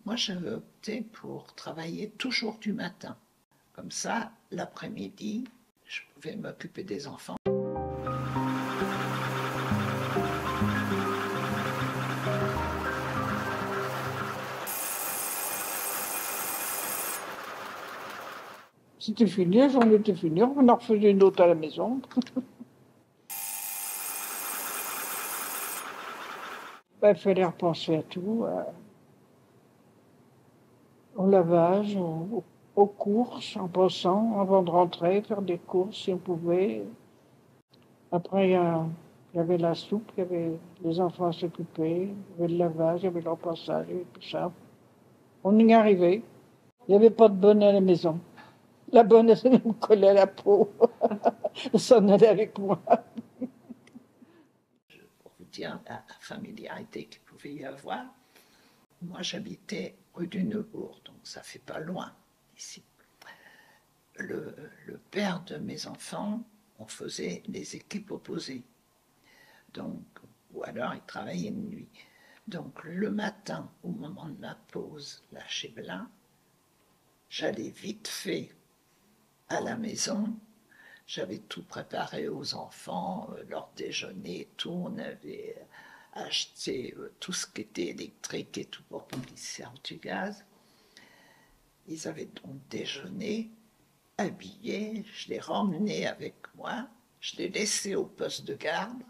Moi, j'avais opté pour travailler toujours du matin. Comme ça, l'après-midi, je pouvais m'occuper des enfants. C'était fini, la journée était finie, on en refaisait une autre à la maison. Il fallait repenser à tout, au lavage, aux courses, en passant, avant de rentrer, faire des courses si on pouvait. Après, il y avait la soupe, il y avait les enfants à s'occuper, il y avait le lavage, il y avait le repassage, il y avait tout ça. On y arrivait. Il n'y avait pas de bonne à la maison. La bonne, elle me collait à la peau. Elle s'en allait avec moi. Pour vous dire la familiarité qu'il pouvait y avoir, moi j'habitais rue du Neubourg, donc ça fait pas loin d'ici. Le père de mes enfants, on faisait les équipes opposées. Donc, ou alors il travaillait de nuit. Donc le matin, au moment de la pause, là chez Blin, j'allais vite fait à la maison. J'avais tout préparé aux enfants, leur déjeuner, tout. On avait acheté tout ce qui était électrique et tout pour qu'ils servent du gaz. Ils avaient donc déjeuné, habillé, je les ramenais avec moi, je les laissais au poste de garde.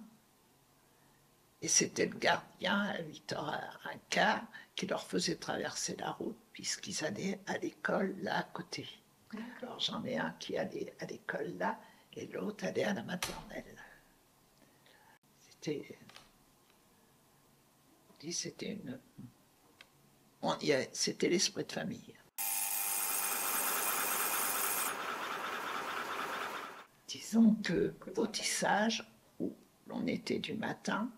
Et c'était le gardien à 8h15 qui leur faisait traverser la route puisqu'ils allaient à l'école là à côté. Alors j'en ai un qui allait à l'école là et l'autre allait à la maternelle. C'était l'esprit de famille. Disons que au tissage, où l'on était du matin,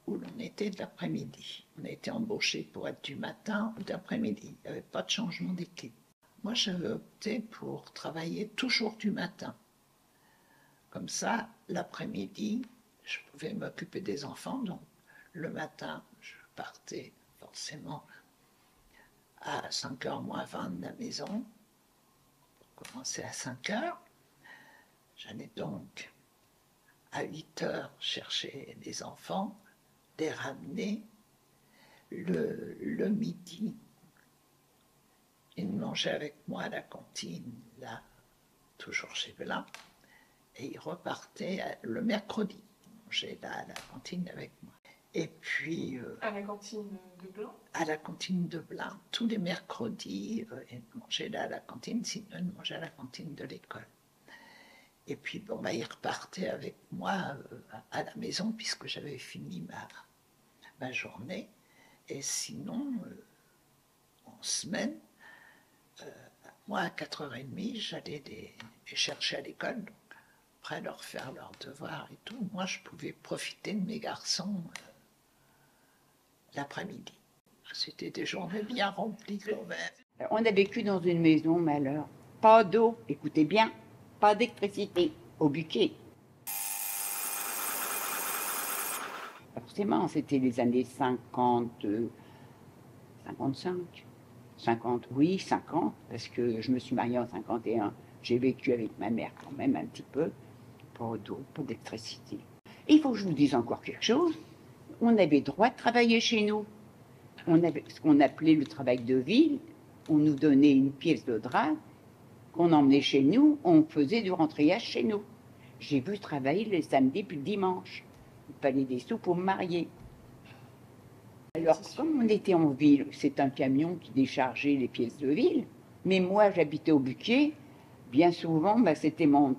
où l'on était de l'après-midi. On a été embauché pour être du matin ou d'après-midi. Il n'y avait pas de changement d'équipe. Moi, j'avais opté pour travailler toujours du matin. Comme ça, l'après-midi, je pouvais m'occuper des enfants. Donc, le matin, je partais forcément à 5h moins 20 de la maison, pour commencer à 5h. J'allais donc à 8h chercher les enfants, les ramener. Le midi, ils mangeaient avec moi à la cantine, là, toujours chez Blin, et ils repartaient le mercredi. Ils mangeaient là à la cantine avec moi. Et puis... à la cantine de Blin? À la cantine de Blin. Tous les mercredis, ils mangeaient là à la cantine, sinon ils mangeaient à la cantine de l'école. Et puis, bon, ils repartaient avec moi à la maison, puisque j'avais fini ma journée. Et sinon, en semaine, moi, à 4h30, j'allais les chercher à l'école, donc après leur faire leurs devoirs et tout. Moi, je pouvais profiter de mes garçons l'après-midi. C'était des journées bien remplies quand même. On a vécu dans une maison, mais alors, pas d'eau, écoutez bien, pas d'électricité, au buquet. Forcément, c'était les années 50, 55, 50, oui, 50, parce que je me suis mariée en 51. J'ai vécu avec ma mère quand même un petit peu, pas d'eau, pas d'électricité. Il faut que je vous dise encore quelque chose, on avait droit de travailler chez nous. On avait ce qu'on appelait le travail de ville, on nous donnait une pièce de drap qu'on emmenait chez nous, on faisait du rentrillage chez nous. J'ai vu travailler le samedi puis le dimanche. Il fallait des sous pour me marier. Alors, comme on était en ville, c'est un camion qui déchargeait les pièces de ville, mais moi, j'habitais au Buquet. Bien souvent, c'était mon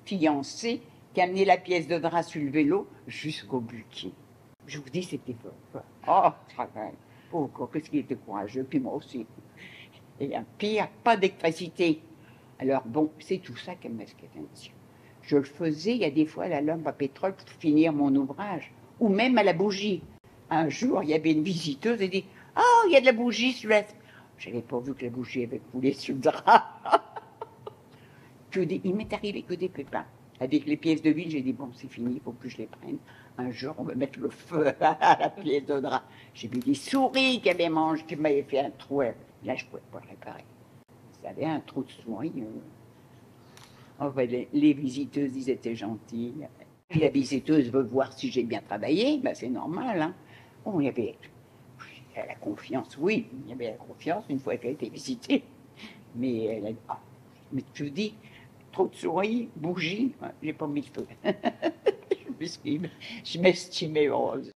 fiancé qui amenait la pièce de drap sur le vélo jusqu'au Buquet. Je vous dis, c'était fort. Oh, travail. Pourquoi? Qu'est-ce qu'il était courageux, puis moi aussi. Et pire, pas d'électricité. Alors bon, c'est tout ça qui me masquait l'attention. Je le faisais, il y a des fois, à la lampe à pétrole pour finir mon ouvrage, ou même à la bougie. Un jour, il y avait une visiteuse, elle dit « Oh, il y a de la bougie sur la... » Je n'avais pas vu que la bougie avait coulé sur le drap. Il m'est arrivé que des pépins. Avec les pièces de ville, j'ai dit « Bon, c'est fini, il ne faut plus que je les prenne. » Un jour, on va mettre le feu à la pièce de drap. J'ai vu des souris qui avaient mangé, qui m'avaient fait un trou. Là, je ne pouvais pas le réparer. Ça avait un trou de souris. Enfin, les visiteuses, ils étaient gentils. Puis la visiteuse veut voir si j'ai bien travaillé, ben, c'est normal. Hein. Bon, il y avait la confiance, oui, il y avait la confiance une fois qu'elle a été visitée. Mais elle a dit, ah, mais tu dis, trop de souris, bougies, j'ai pas mis le feu. Je m'estimais heureuse.